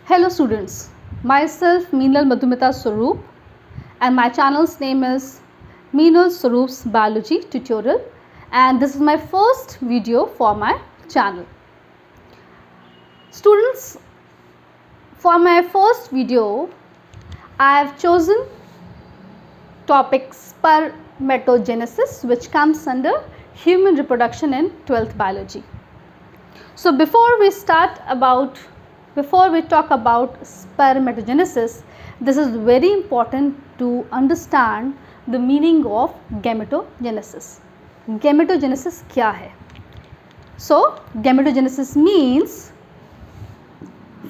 Hello students, myself Meenal Madhumita Swaroop and my channel's name is Meenal Swaroop's Biology Tutorial, and this is my first video for my channel. Students, for my first video I have chosen topic spermatogenesis, which comes under human reproduction in 12th biology. So before we talk about spermatogenesis, this is very important to understand the meaning of gametogenesis. Gametogenesis क्या है? So gametogenesis means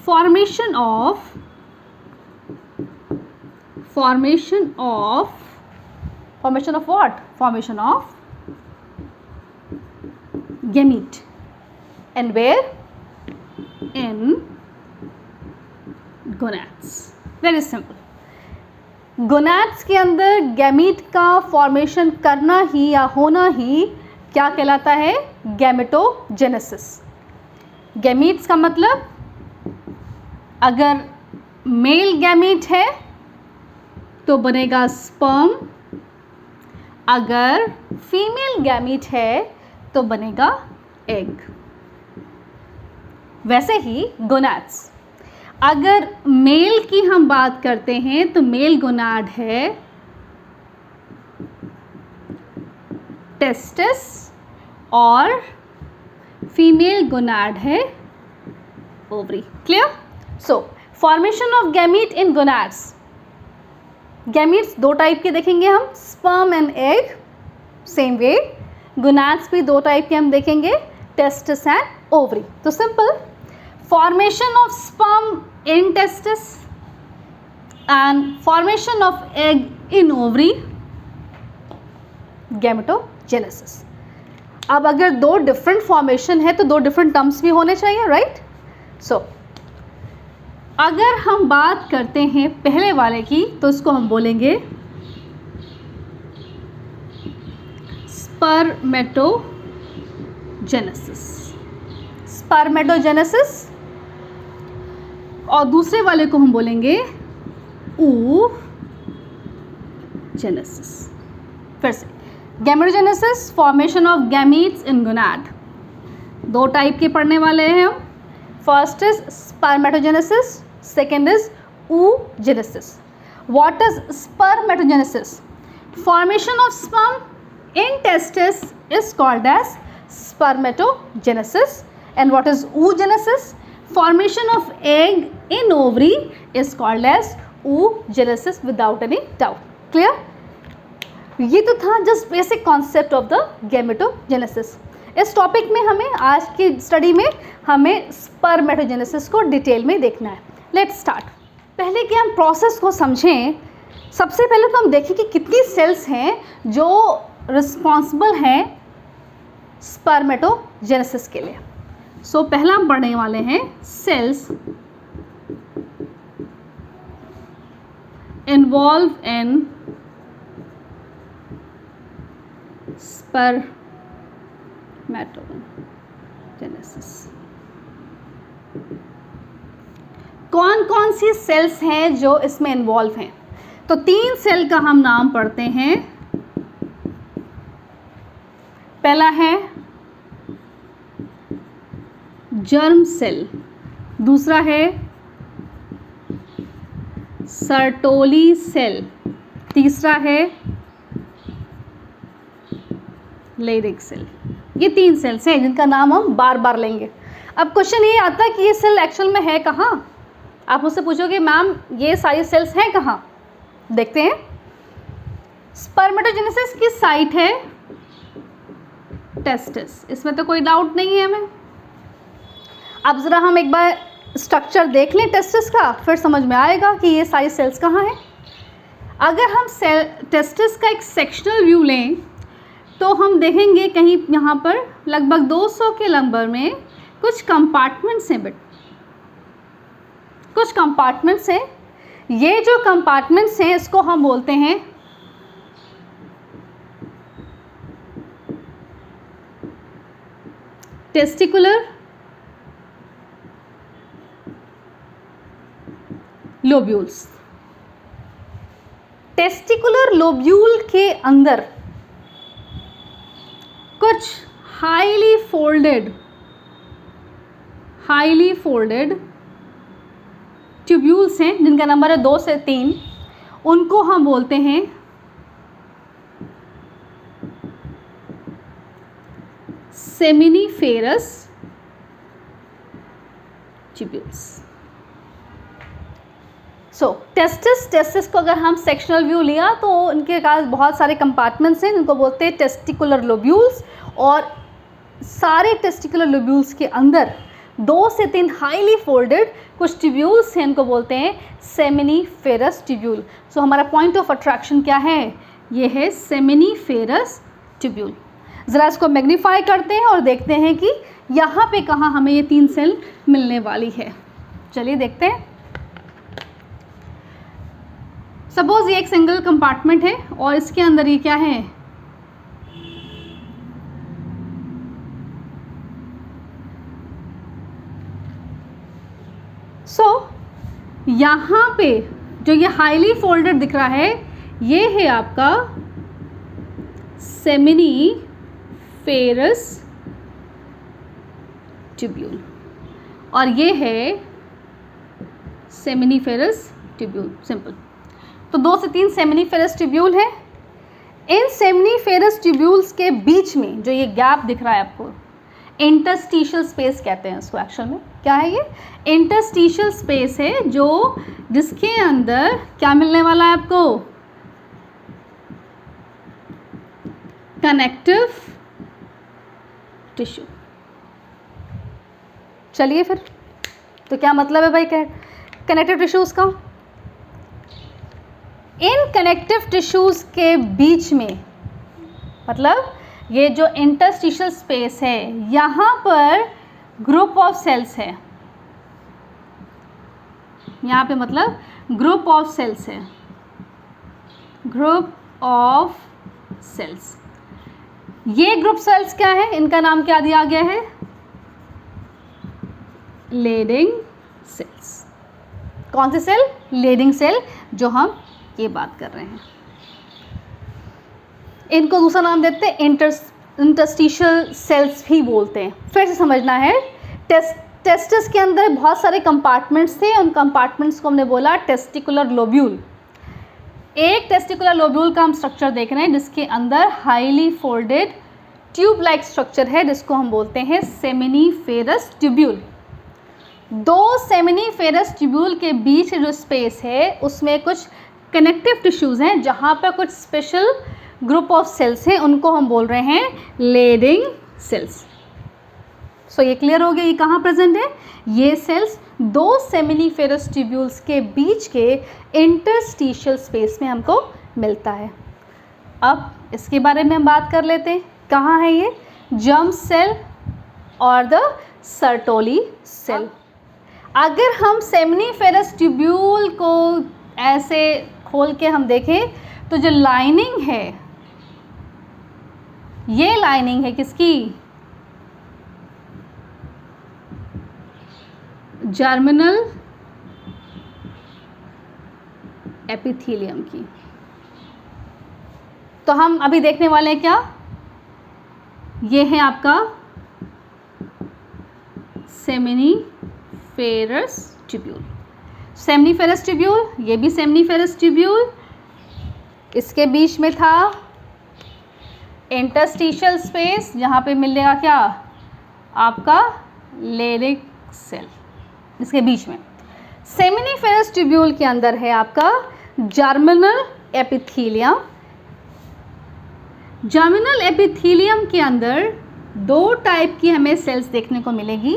formation of what? Formation of gamete. And where? In gonads. Very simple. Gonads के अंदर gamete का formation करना ही या होना ही क्या कहलाता है? गैमेटोजेनेसिस. गैमीट्स का मतलब अगर मेल गैमीट है तो बनेगा स्पर्म, अगर फीमेल गैमीट है तो बनेगा एग. वैसे ही गोनाड्स, अगर मेल की हम बात करते हैं तो मेल गोनाड है टेस्टिस और फीमेल गोनाड है ovary. Clear? So formation of gamete in gonads. Gametes दो टाइप के देखेंगे हम, sperm and egg. Same way gonads भी दो टाइप के हम देखेंगे, टेस्टिस एंड ओवरी. तो simple, formation of sperm in testis and formation of egg in ovary, gametogenesis. अब अगर दो डिफरेंट फॉर्मेशन है तो दो डिफरेंट टर्म्स भी होने चाहिए, राइट? सो अगर हम बात करते हैं पहले वाले की तो इसको हम बोलेंगे स्पर्मेटोजेनेसिस, और दूसरे वाले को हम बोलेंगे oogenesis. फिर से gametogenesis, formation of gametes in gonad. दो टाइप के पढ़ने वाले हैं हम. First is spermatogenesis, second is oogenesis. What is spermatogenesis? Formation of sperm in testis is called as spermatogenesis. And what is oogenesis? Formation of egg in ovary is called as oogenesis without any doubt. Clear? ये तो था just basic concept of the gametogenesis. इस topic में हमें आज की study में हमें स्पर्मेटोजेनेसिस को डिटेल में देखना है. Let's start. पहले कि हम प्रोसेस को समझें, सबसे पहले तो हम देखें कि कितनी सेल्स हैं जो रिस्पॉन्सिबल हैं स्पर्मेटोजेनेसिस के लिए. सो पहला हम पढ़ने वाले हैं सेल्स इन्वॉल्व इन स्पर्मेटोजेनेसिस. कौन कौन सी सेल्स हैं जो इसमें इन्वॉल्व हैं? तो तीन सेल का हम नाम पढ़ते हैं. पहला है जर्म सेल, दूसरा है सर्टोली सेल, तीसरा है लेरिक सेल. ये तीन सेल्स हैं जिनका नाम हम बार बार लेंगे. अब क्वेश्चन ये आता है कि ये सेल एक्चुअल में है कहाँ? आप मुझसे पूछोगे मैम ये सारी सेल्स हैं कहाँ? देखते हैं. स्पर्मेटोजेनेसिस की साइट है टेस्टिस, इसमें तो कोई डाउट नहीं है हमें. अब ज़रा हम एक बार स्ट्रक्चर देख लें टेस्टिस का, फिर समझ में आएगा कि ये सारी सेल्स कहाँ हैं. अगर हम टेस्टिस का एक सेक्शनल व्यू लें तो हम देखेंगे कहीं यहाँ पर लगभग 200 के नंबर में कुछ कंपार्टमेंट्स हैं. कुछ कंपार्टमेंट्स हैं. ये जो कंपार्टमेंट्स हैं इसको हम बोलते हैं टेस्टिकुलर लोब्यूल्स। टेस्टिकुलर लोब्यूल के अंदर कुछ हाईली फोल्डेड ट्यूब्यूल्स हैं जिनका नंबर है 2 से 3। उनको हम बोलते हैं सेमिनिफेरस ट्यूब्यूल्स। सो टेस्टिस को अगर हम सेक्शनल व्यू लिया तो उनके पास बहुत सारे कंपार्टमेंट्स हैं जिनको बोलते हैं टेस्टिकुलर लोब्यूल्स, और सारे टेस्टिकुलर लोब्यूल्स के अंदर 2 से 3 हाईली फोल्डेड कुछ ट्यूब्यूल्स हैं, इनको बोलते हैं सेमिनिफेरस ट्यूब्यूल। सो हमारा पॉइंट ऑफ अट्रैक्शन क्या है? ये है सेमिनिफेरस ट्यूब्यूल। ज़रा इसको मैग्नीफाई करते हैं और देखते हैं कि यहाँ पे कहाँ हमें ये 3 सेल मिलने वाली है। चलिए देखते हैं। सपोज ये एक सिंगल कंपार्टमेंट है और इसके अंदर ये क्या है? यहाँ पे जो ये हाईली फोल्डेड दिख रहा है ये है आपका सेमिनिफेरस ट्यूब्यूल, और ये है सेमिनिफेरस ट्यूब्यूल। सिंपल। तो 2 से 3 सेमिनिफेरस ट्यूब्यूल है। इन सेमिनिफेरस ट्यूब्यूल्स के बीच में जो ये गैप दिख रहा है आपको, इंटरस्टिशियल स्पेस कहते हैं इसको। एक्चुअल में क्या है? ये इंटरस्टिशियल स्पेस है जो जिसके अंदर क्या मिलने वाला है आपको? Connective tissue. चलिए फिर, तो क्या मतलब है भाई कनेक्टिव टिश्यूज का? इन कनेक्टिव टिश्यूज के बीच में, मतलब ये जो इंटरस्टिशियल स्पेस है यहाँ पर ग्रुप ऑफ सेल्स है। यहाँ पे मतलब ग्रुप ऑफ सेल्स है, ग्रुप ऑफ सेल्स। ये ग्रुप सेल्स क्या है? इनका नाम क्या दिया गया है? Leydig cells. कौन से सेल? लेडिंग सेल, जो हम ये बात कर रहे हैं। इनको दूसरा नाम देते हैं इंटरस्टिशियल सेल्स भी बोलते हैं। फिर से समझना है, टेस्टिस के अंदर बहुत सारे कंपार्टमेंट्स थे, उन कंपार्टमेंट्स को हमने बोला टेस्टिकुलर लोब्यूल। एक टेस्टिकुलर लोब्यूल का हम स्ट्रक्चर देख रहे हैं जिसके अंदर highly folded tube like structure है जिसको हम बोलते हैं सेमिनिफेरस ट्यूब्यूल। 2 सेमिनिफेरस ट्यूब्यूल के बीच जो स्पेस है उसमें कुछ कनेक्टिव टिश्यूज़ हैं जहाँ पर कुछ स्पेशल ग्रुप ऑफ सेल्स हैं, उनको हम बोल रहे हैं लेडिंग सेल्स। सो ये क्लियर हो गया ये कहाँ प्रेजेंट है? ये सेल्स 2 सेमिनिफेरस ट्यूब्यूल्स के बीच के इंटरस्टिशियल स्पेस में हमको मिलता है। अब इसके बारे में हम बात कर लेते हैं। कहाँ है ये? जर्म सेल और द सर्टोली सेल। अगर हम सेमिनिफेरस ट्यूब्यूल को ऐसे खोल के हम देखें तो जो लाइनिंग है, ये लाइनिंग है किसकी? जर्मिनल एपिथेलियम की। तो हम अभी देखने वाले हैं क्या? ये है आपका सेमिनिफेरस ट्यूब्यूल। सेमिनिफेरस ट्यूब्यूल, ये भी सेमिनिफेरस ट्यूब्यूल, इसके बीच में था इंटरस्टिशियल स्पेस जहाँ पे मिलेगा क्या? आपका लेडिंग सेल। इसके बीच में सेमिनिफेरस ट्यूब्यूल के अंदर है आपका जर्मिनल एपिथेलियम। जर्मिनल एपिथेलियम के अंदर 2 टाइप की हमें सेल्स देखने को मिलेगी।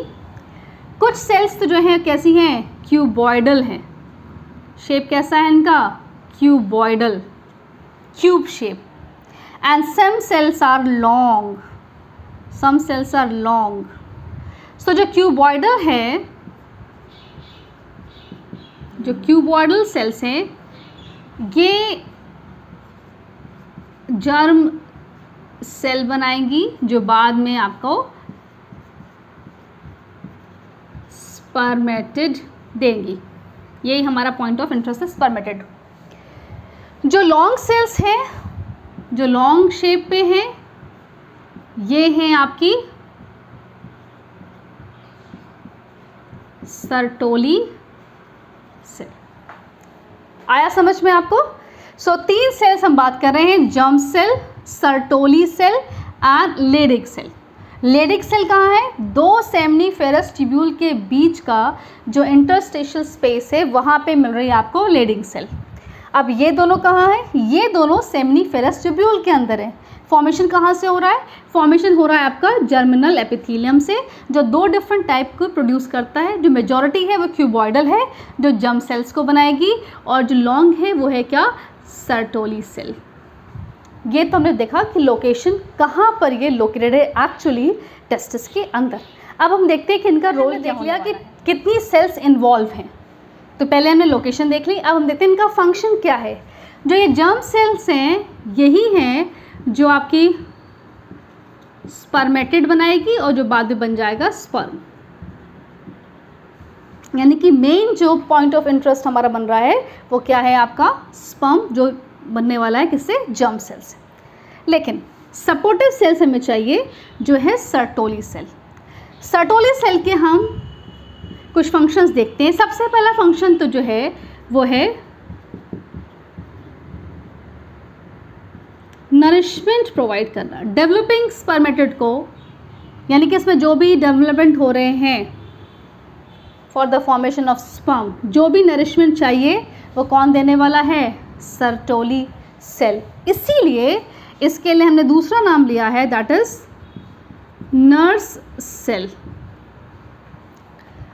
कुछ सेल्स तो जो हैं कैसी हैं? क्यूबॉइडल हैं। शेप कैसा है इनका? Cuboidal, cube shape. And some cells are long, some cells are long. So जो क्यूबॉइडल है, जो क्यूबॉइडल सेल्स हैं, ये जर्म सेल बनाएंगी जो बाद में आपको स्पर्मेटिड देंगी। यही हमारा पॉइंट ऑफ इंटरेस्ट है स्पर्मेटेड। जो लॉन्ग सेल्स हैं, जो लॉन्ग शेप पे हैं, ये हैं आपकी सर्टोली सेल। आया समझ में आपको? सो 3 सेल्स हम बात कर रहे हैं, germ cell, Sertoli cell and Leydig cell. Leydig cell कहाँ है? 2 सेमनीफेरस ट्यूब्यूल के बीच का जो इंटरस्टेशियल स्पेस है वहाँ पे मिल रही है आपको लेडिग सेल। अब ये दोनों कहाँ है? ये दोनों सेमनीफेरस ट्यूब्यूल के अंदर है। फॉर्मेशन कहाँ से हो रहा है? फॉर्मेशन हो रहा है आपका जर्मिनल एपिथेलियम से, जो 2 डिफरेंट टाइप को प्रोड्यूस करता है। जो मेजॉरिटी है वो क्यूबॉइडल है, जो जर्म सेल्स को बनाएगी, और जो लॉन्ग है वो है क्या? Sertoli cell. ये तो हमने देखा कि लोकेशन कहाँ पर ये लोकेटेड है एक्चुअली टेस्टिस के अंदर। अब हम देखते हैं कि इनका रोल देख लिया कि कितनी सेल्स इन्वॉल्व हैं। तो पहले हमने लोकेशन देख ली, अब हम देखते हैं इनका फंक्शन क्या है। जो ये जर्म सेल्स हैं यही हैं जो आपकी स्पर्मेटेड बनाएगी और जो बाद में बन जाएगा स्पर्म। यानी कि मेन जो पॉइंट ऑफ इंटरेस्ट हमारा बन रहा है वो क्या है? आपका स्पर्म जो बनने वाला है किससे? जर्म सेल से। लेकिन सपोर्टिव सेल्स हमें चाहिए जो है सर्टोली सेल। सर्टोली सेल के हम कुछ फंक्शंस देखते हैं। सबसे पहला फंक्शन तो जो है वो है नरिशमेंट प्रोवाइड करना डेवलपिंग स्पर्मेटेड को, यानी कि इसमें जो भी डेवलपमेंट हो रहे हैं for the formation of sperm, जो भी नरिशमेंट चाहिए वो कौन देने वाला है? Sertoli cell. इसीलिए इसके लिए हमने दूसरा नाम लिया है, दैट इज नर्स सेल।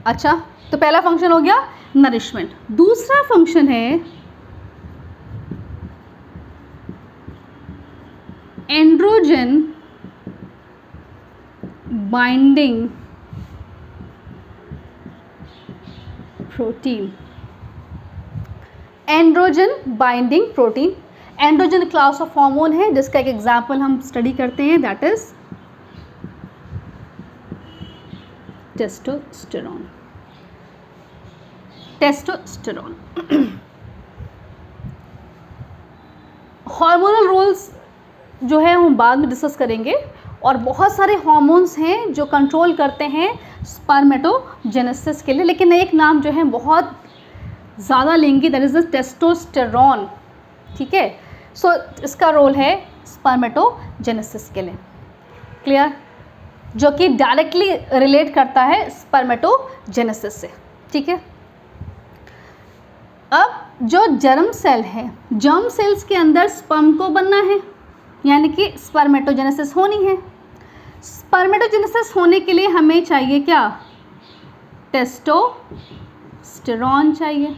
अच्छा, तो पहला फंक्शन हो गया नरिशमेंट। दूसरा फंक्शन है androgen binding protein. Androgen binding protein, androgen class of hormone है जिसका एक एग्जाम्पल हम स्टडी करते हैं, that is testosterone. Testosterone hormonal roles जो है हम बाद में डिस्कस करेंगे, और बहुत सारे हार्मोन्स हैं जो कंट्रोल करते हैं स्पर्मेटोजेनेसिस के लिए, लेकिन एक नाम जो है बहुत ज़्यादा लेंगे, दैट इज द टेस्टोस्टेरोन। ठीक है, सो इसका रोल है स्पर्मेटोजेनेसिस के लिए। क्लियर? जो कि डायरेक्टली रिलेट करता है स्पर्मेटोजेनेसिस से। ठीक है, अब जो जर्म सेल है, जर्म सेल्स के अंदर स्पर्म को बनना है, यानी कि स्पर्मेटोजेनेसिस होनी है। स्पर्मेटोजेनेसिस होने के लिए हमें चाहिए क्या? टेस्टोस्टेरोन चाहिए।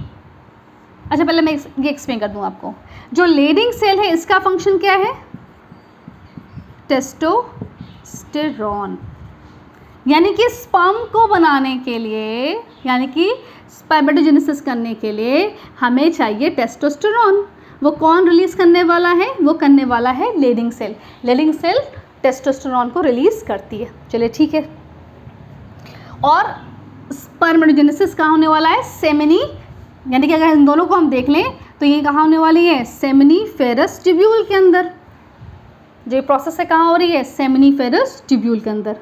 अच्छा, पहले मैं ये एक्सप्लेन कर दूं आपको। जो लेडिंग सेल है इसका फंक्शन क्या है? टेस्टोस्टेरोन। यानी कि स्पर्म को बनाने के लिए, यानी कि स्पर्मेटोजेनेसिस करने के लिए हमें चाहिए टेस्टोस्टेरोन। वो कौन रिलीज करने वाला है? वो करने वाला है Leydig cell. Leydig cell testosterone को रिलीज करती है। चलिए ठीक है, और स्पर्मेटोजेनेसिस कहाँ होने वाला है? सेमिनी, यानी कि अगर इन दोनों को हम देख लें तो ये कहाँ होने वाली है? सेमिनीफेरस ट्यूब्यूल के अंदर। जो प्रोसेस है कहाँ हो रही है? सेमिनीफेरस ट्यूब्यूल के अंदर।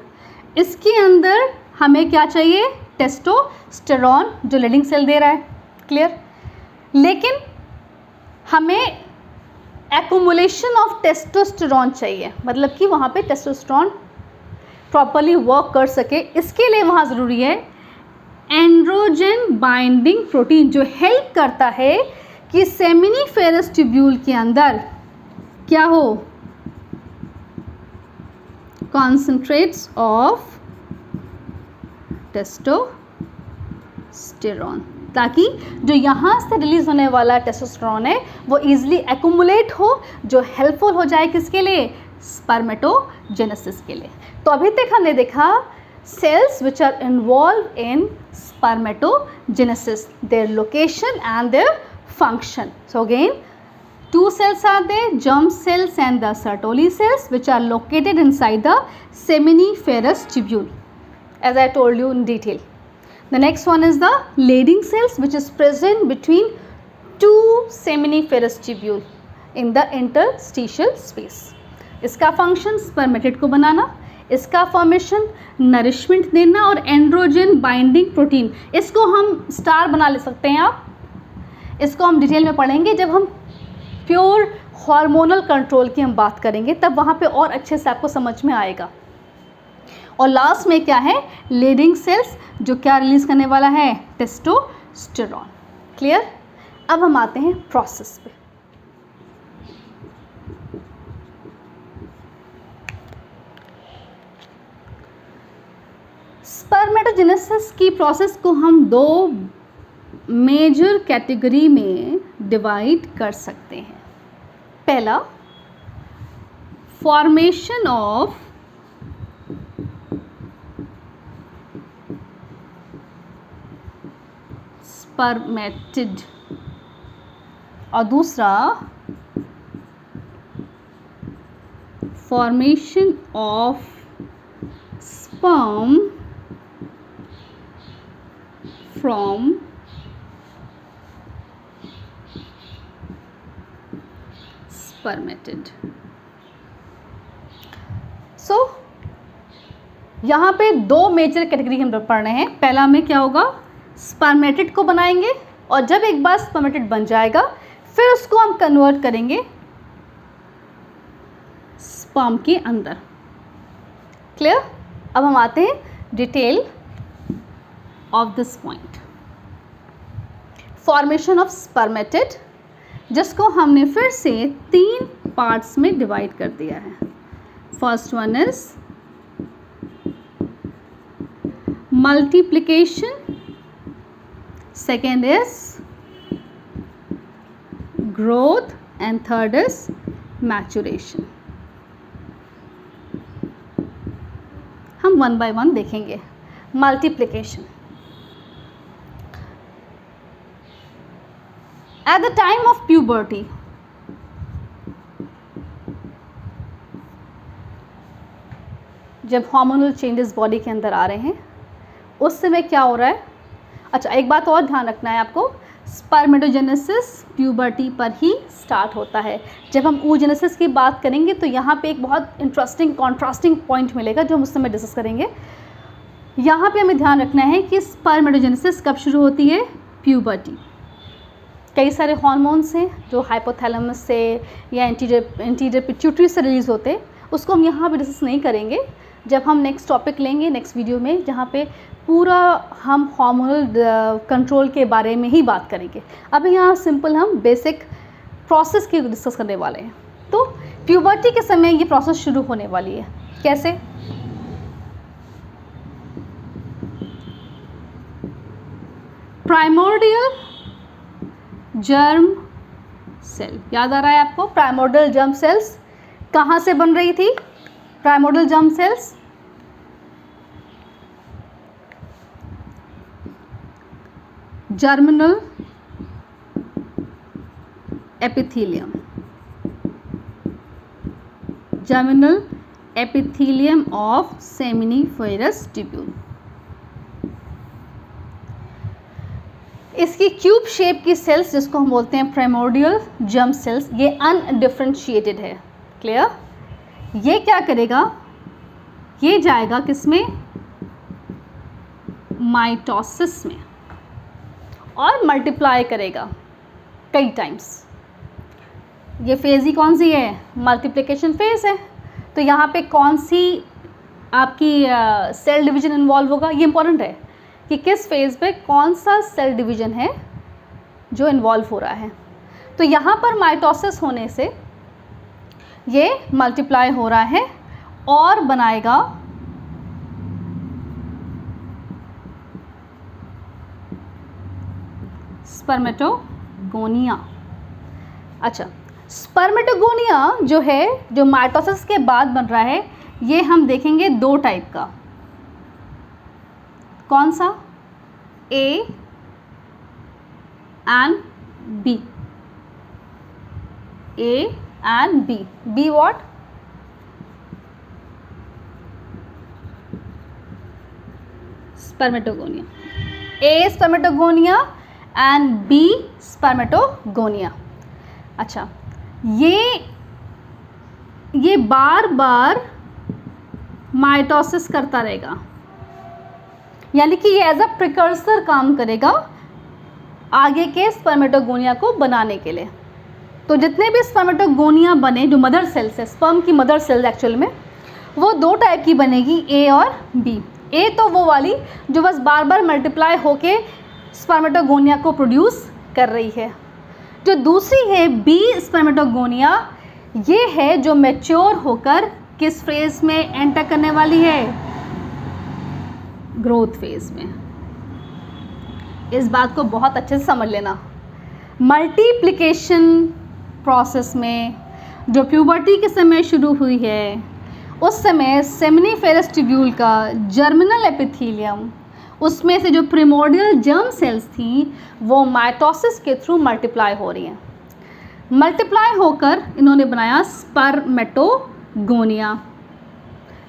इसके अंदर हमें क्या चाहिए? टेस्टोस्टेरोन, जो लेडिंग सेल दे रहा है। क्लियर? लेकिन हमें एक्युमुलेशन ऑफ टेस्टोस्टेरोन चाहिए, मतलब कि वहाँ पे टेस्टोस्टेरोन प्रॉपरली वर्क कर सके। इसके लिए वहाँ ज़रूरी है एंड्रोजन बाइंडिंग प्रोटीन, जो हेल्प करता है कि सेमिनीफेरस ट्यूब्यूल के अंदर क्या हो? कॉन्सेंट्रेट्स ऑफ टेस्टोस्टेरोन, ताकि जो यहाँ से रिलीज होने वाला टेस्टोस्टेरोन है वो इजीली एक्युमुलेट हो, जो हेल्पफुल हो जाए किसके लिए? स्पर्मेटोजेनेसिस के लिए। तो अभी तक हमने देखा cells which are involved in spermatogenesis, their location and their function. So again, 2 cells are there, germ cells and the Sertoli cells, which are located inside the seminiferous tubule, as I told you in detail. The next one is the Leydig cells, which is present between two seminiferous tubule in the interstitial space. इसका function spermatid को बनाना, इसका formation nourishment देना और androgen binding protein. इसको हम star बना ले सकते हैं आप, इसको हम डिटेल में पढ़ेंगे जब हम प्योर हार्मोनल कंट्रोल की हम बात करेंगे, तब वहाँ पे और अच्छे से आपको समझ में आएगा। और लास्ट में क्या है, लीडिंग सेल्स, जो क्या रिलीज करने वाला है, टेस्टोस्टेरॉन। क्लियर। अब हम आते हैं प्रोसेस पे। स्पर्मेटोजेनेसिस की प्रोसेस को हम दो मेजर कैटेगरी में डिवाइड कर सकते हैं। पहला, फॉर्मेशन ऑफ स्पर्मेटिड और दूसरा formation of sperm from spermatid. So यहाँ पे दो मेजर कैटेगरी हम पढ़ रहे हैं। पहला में क्या होगा, स्पर्मेटिड को बनाएंगे और जब एक बार स्पर्मेटिड बन जाएगा फिर उसको हम कन्वर्ट करेंगे स्पर्म के अंदर। क्लियर। अब हम आते हैं detail of this point. Formation of spermatid, जिसको हमने फिर से 3 पार्ट्स में डिवाइड कर दिया है। First one is multiplication, second is growth and third is maturation. हम वन बाय वन देखेंगे। Multiplication, at the time of puberty, जब हार्मोनल चेंजेस बॉडी के अंदर आ रहे हैं उस समय क्या हो रहा है। अच्छा, एक बात और ध्यान रखना है आपको, स्पर्मेटोजेनेसिस प्यूबर्टी पर ही स्टार्ट होता है। जब हम oogenesis की बात करेंगे तो यहाँ पे एक बहुत इंटरेस्टिंग कॉन्ट्रास्टिंग पॉइंट मिलेगा जो हम उस समय डिस्कस करेंगे। यहाँ पे हमें ध्यान रखना है कि स्पर्मेटोजेनेसिस कब शुरू होती है, प्यूबर्टी। कई सारे हार्मोन्स हैं जो हाइपोथैलेमस से या एंटीरियर पिट्यूटरी से रिलीज़ होते हैं, उसको हम यहाँ पे डिस्कस नहीं करेंगे। जब हम नेक्स्ट टॉपिक लेंगे नेक्स्ट वीडियो में, जहाँ पे पूरा हम हार्मोनल कंट्रोल के बारे में ही बात करेंगे। अभी यहाँ सिंपल हम बेसिक प्रोसेस की डिस्कस करने वाले हैं। तो प्यूबर्टी के समय ये प्रोसेस शुरू होने वाली है। कैसे, प्राइमोर्डियल जर्म सेल, याद आ रहा है आपको, प्राइमोर्डियल जर्म सेल्स कहाँ से बन रही थी। Primordial germ cells germinal epithelium, germinal epithelium of seminiferous tubule. इसकी क्यूब शेप की सेल्स जिसको हम बोलते हैं प्राइमोर्डियल जर्म सेल्स, ये अनडिफरेंशिएटेड है। क्लियर। ये क्या करेगा, ये जाएगा किसमें, माइटोसिस में और मल्टीप्लाई करेगा कई टाइम्स। ये फेज़ ही कौन सी है, मल्टीप्लिकेशन फेज़ है। तो यहाँ पे कौन सी आपकी सेल डिवीजन इन्वॉल्व होगा, ये इंपॉर्टेंट है कि किस फेज़ पे कौन सा सेल डिवीजन है जो इन्वॉल्व हो रहा है। तो यहाँ पर माइटोसिस होने से ये मल्टीप्लाई हो रहा है और बनाएगा स्पर्मेटोगोनिया। अच्छा, स्पर्मेटोगोनिया जो है, जो माइटोसिस के बाद बन रहा है, ये हम देखेंगे 2 टाइप का। कौन सा, A and B, A and B। B what, spermatogonia. A spermatogonia and B spermatogonia. अच्छा, ये बार बार माइटोसिस करता रहेगा, यानी कि ये एज अ प्रिकर्सर काम करेगा आगे के स्पर्मेटोगोनिया को बनाने के लिए। तो जितने भी स्पर्मेटोगोनिया बने, जो मदर सेल्स है, स्पर्म की मदर सेल्स एक्चुअल में, वो दो टाइप की बनेगी, ए और बी। ए तो वो वाली जो बस बार बार मल्टीप्लाई होके स्पर्मेटोगोनिया को प्रोड्यूस कर रही है। जो दूसरी है बी स्पर्मेटोगोनिया, ये है जो मैच्योर होकर किस फेज में एंटर करने वाली है, ग्रोथ फेज में। इस बात को बहुत अच्छे से समझ लेना। मल्टीप्लिकेशन प्रोसेस में जो प्यूबर्टी के समय शुरू हुई है, उस समय सेमिनिफेरस ट्यूब्यूल का जर्मिनल एपिथेलियम, उसमें से जो प्रिमोर्डियल जर्म सेल्स थी वो माइटोसिस के थ्रू मल्टीप्लाई हो रही हैं। मल्टीप्लाई होकर इन्होंने बनाया स्पर्मेटोगोनिया।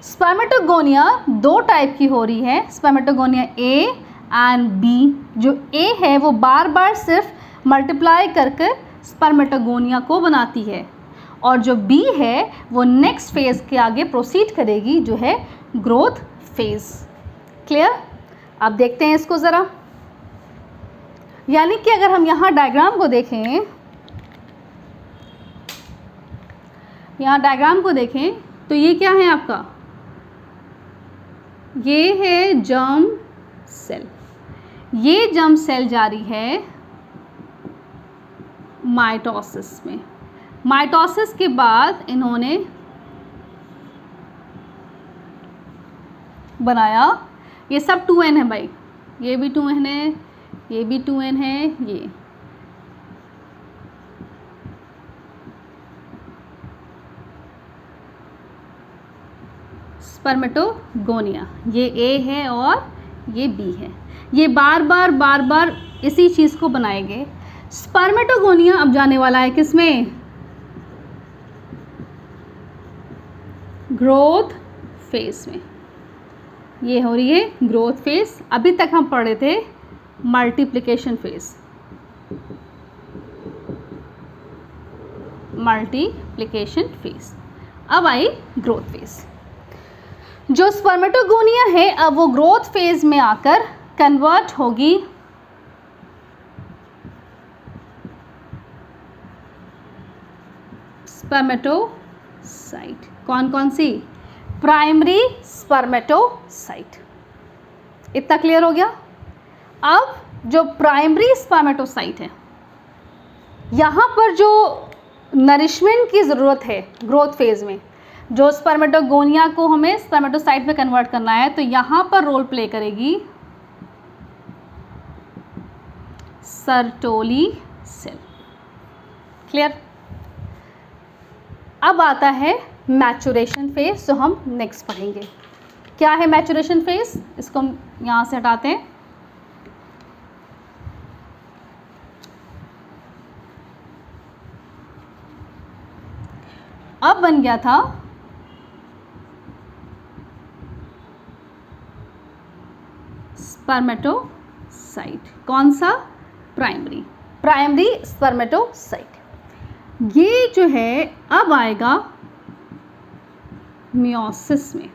स्पर्मेटोगोनिया दो टाइप की हो रही है, स्पर्मेटोगोनिया ए एंड बी। जो ए है वो बार बार सिर्फ मल्टीप्लाई करके स्पर्मेटोगोनिया को बनाती है, और जो बी है वो नेक्स्ट फेज़ के आगे प्रोसीड करेगी, जो है ग्रोथ फेज़। क्लियर? अब देखते हैं इसको ज़रा। यानी कि अगर हम यहाँ डायग्राम को देखें, यहाँ डायग्राम को देखें तो ये क्या है आपका, ये है जर्म सेल। ये जर्म सेल जा रही है माइटोसिस में। माइटोसिस के बाद इन्होंने बनाया, ये सब 2n है भाई, ये भी 2n है, ये भी 2n है, ये स्पर्मेटोगोनिया, ये ए है और ये बी है। ये बार बार इसी चीज़ को बनाएंगे। स्पर्मेटोगोनिया अब जाने वाला है किसमें, ग्रोथ फेज में। ये हो रही है ग्रोथ फेज। अभी तक हम पढ़ रहे थे मल्टीप्लिकेशन फेज, मल्टीप्लिकेशन फेज। अब आई ग्रोथ फेज। जो स्पर्मेटोगोनिया है अब वो ग्रोथ फेज में आकर कन्वर्ट होगी स्पर्मेटोसाइट। कौन कौन सी? Primary spermatocyte. इतना क्लियर हो गया? अब जो प्राइमरी स्पर्मेटोसाइट है, यहाँ पर जो नरिशमेंट की ज़रूरत है ग्रोथ फेज में, जो स्पर्मेटोगोनिया को हमें स्पर्मेटोसाइट में कन्वर्ट करना है, तो यहाँ पर रोल प्ले करेगी सर्टोली सेल। क्लियर? अब आता है मैचुरेशन फेज, जो हम नेक्स्ट पढ़ेंगे। क्या है मैचुरेशन फेज? इसको हम यहाँ से हटाते हैं। अब बन गया था स्पर्मेटोसाइट। कौन सा? Primary spermatocyte. ये जो है अब आएगा मियोसिस में।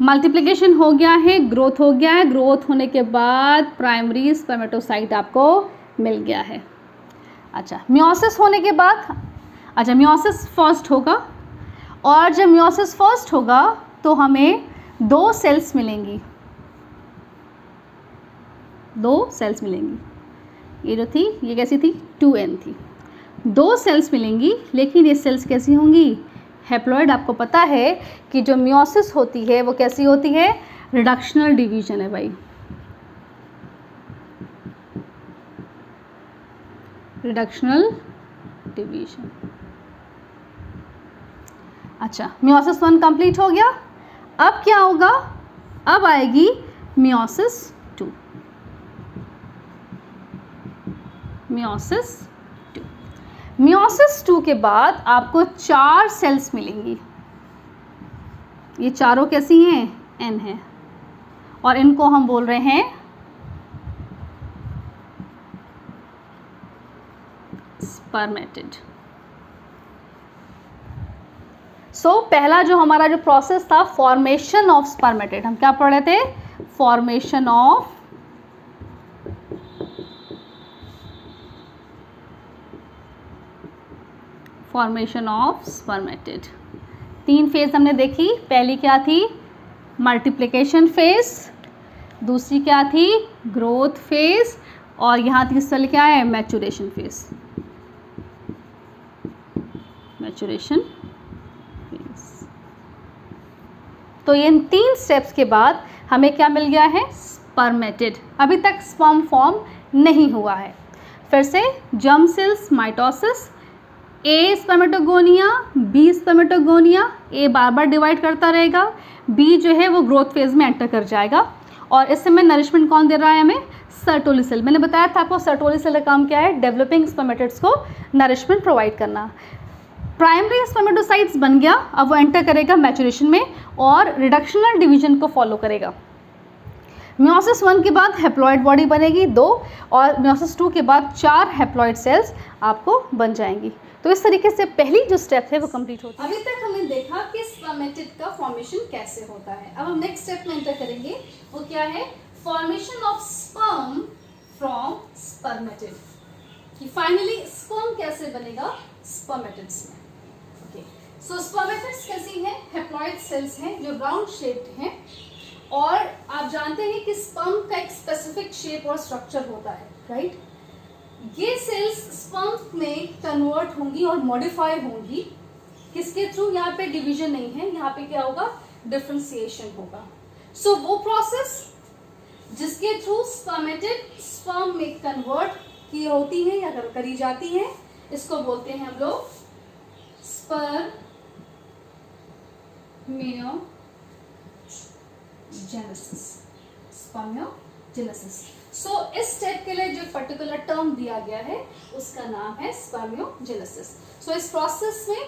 मल्टीप्लिकेशन हो गया है, ग्रोथ हो गया है, ग्रोथ होने के बाद प्राइमरी स्पर्मेटोसाइट आपको मिल गया है। अच्छा, मियोसिस होने के बाद, अच्छा मियोसिस फर्स्ट होगा, और जब मियोसिस फर्स्ट होगा तो हमें दो सेल्स मिलेंगी, दो सेल्स मिलेंगी। ये जो थी ये कैसी थी? 2n थी। दो सेल्स मिलेंगी, लेकिन ये सेल्स कैसी होंगी? हैप्लॉइड। आपको पता है कि जो मियोसिस होती है वो कैसी होती है? रिडक्शनल डिवीजन है भाई, रिडक्शनल डिवीजन। अच्छा, मियोसिस 1 कंप्लीट हो गया। अब क्या होगा? अब आएगी मियोसिस 2। मियोसिस 2। मियोसिस 2 के बाद आपको 4 सेल्स मिलेंगी। ये चारों कैसी हैं? n है। और इनको हम बोल रहे हैं स्पर्मेटिड। सो पहला जो हमारा जो प्रोसेस था फॉर्मेशन ऑफ स्पर्मेटिड, हम क्या पढ़ रहे थे? Formation of spermatid. 3 फेज हमने देखी। पहली क्या थी? Multiplication phase. दूसरी क्या थी? Growth phase. और यहाँ तीसरा क्या है? Maturation phase. Maturation phase. तो ये इन 3 स्टेप्स के बाद हमें क्या मिल गया है? स्पर्मेटिड। अभी तक स्पर्म फॉर्म नहीं हुआ है। फिर से जर्म सेल्स, माइटोसिस, ए स्पर्मेटोगोनिया, बी स्पर्मेटोगोनिया। ए बार बार डिवाइड करता रहेगा, बी जो है वो ग्रोथ फेज में एंटर कर जाएगा। और इस समय नरिशमेंट कौन दे रहा है हमें? Sertoli cell. मैंने बताया था आपको सर्टोली सेल का काम क्या है? डेवलपिंग स्पर्मेटिड्स को नरिशमेंट प्रोवाइड करना। प्राइमरी स्पर्मेटोसाइट्स बन गया, अब वो एंटर करेगा मैचुरेशन में और रिडक्शनल डिवीजन को फॉलो करेगा। मियोसिस 1 के बाद हैप्लॉइड बॉडी बनेगी 2, और मियोसिस 2 के बाद 4 हैप्लॉइड सेल्स आपको बन जाएंगी। तो इस तरीके से पहली जो स्टेप है वो कंप्लीट होती है। अभी तक हमने देखा कि स्पर्मेटिड का फॉर्मेशन कैसे होता है। अब हम नेक्स्ट स्टेप में एंटर करेंगे, वो क्या है? Formation of sperm from spermatid, कि फाइनली स्पर्म कैसे बनेगा स्पर्मेटिड्स में। ओके, सो स्पर्मेटिड्स कैसी हैं? हैप्लॉइड सेल्स हैं जो राउंड शेप्ड हैं, और आप जानते हैं कि स्पर्म का एक स्पेसिफिक शेप और स्ट्रक्चर होता है, राइट? ये सेल्स स्पर्म में कन्वर्ट होंगी और मॉडिफाई होंगी। किसके थ्रू? यहाँ पे डिवीजन नहीं है, यहाँ पे क्या होगा? डिफरेंशिएशन होगा। सो वो प्रोसेस जिसके थ्रू स्पर्मेटिड स्पर्म में कन्वर्ट की होती है या करी जाती है, इसको बोलते हैं हम लोग स्पर्मियोजेनेसिस। स्पर्मियोजेनेसिस। सो इस स्टेप के लिए जो पर्टिकुलर टर्म दिया गया है उसका नाम है स्पर्मियोजेनेसिस। सो इस प्रोसेस में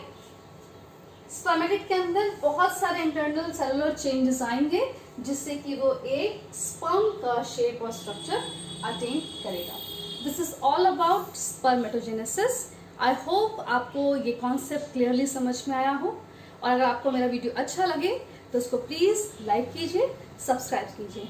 स्पर्मेटिड के अंदर बहुत सारे इंटरनल सेलुलर चेंजेस आएंगे, जिससे कि वो एक स्पर्म का शेप और स्ट्रक्चर अटेन करेगा। This is all about spermatogenesis. I hope आपको ये कॉन्सेप्ट क्लियरली समझ में आया हो, और अगर आपको मेरा वीडियो अच्छा लगे तो उसको प्लीज़ लाइक कीजिए, सब्सक्राइब कीजिए।